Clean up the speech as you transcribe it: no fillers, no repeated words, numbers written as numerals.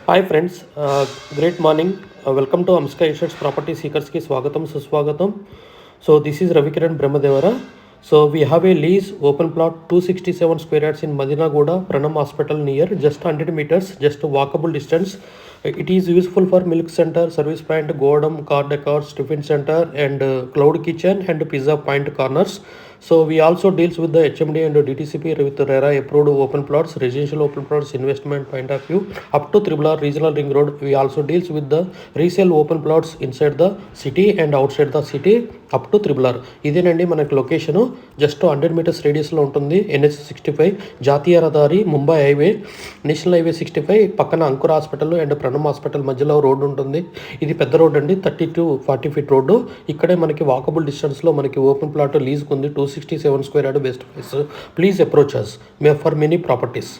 Hi friends, great morning. Welcome to అంస్కా estates property సీకర్స్కి స్వాగతం సుస్వాగతం. So this is Ravikiran Brahmadevara. So we have a lease open plot 267 square yards in Madinagoda, Pranam Hospital near, just 100 meters, just walkable distance. It is useful for milk center, service point, godam, car decors, tiffin center and cloud kitchen and pizza point corners. So we also deals with the HMD and DTCP with RERA approved open plots, residential open plots, investment point of view up to R regional ring road. We also deals with the resale open plots inside the city and outside the city up to R. ఇదేనండి మనకి location. Just 100 meters రేడియస్లో ఉంటుంది. NH 65 జాతీయ రహదారి, Mumbai highway, national highway 65 పక్కన Ankur hospital and Pranam hospital మధ్యలో road ఉంటుంది. ఇది పెద్ద రోడ్ అండి, 30 to 40 feet రోడ్డు. ఇక్కడే మనకి వాకబుల్ డిస్టెన్స్లో మనకి ఓపెన్ ప్లాట్ లీజ్కి ఉంది. 267 square yard best price. Please approach us for many properties.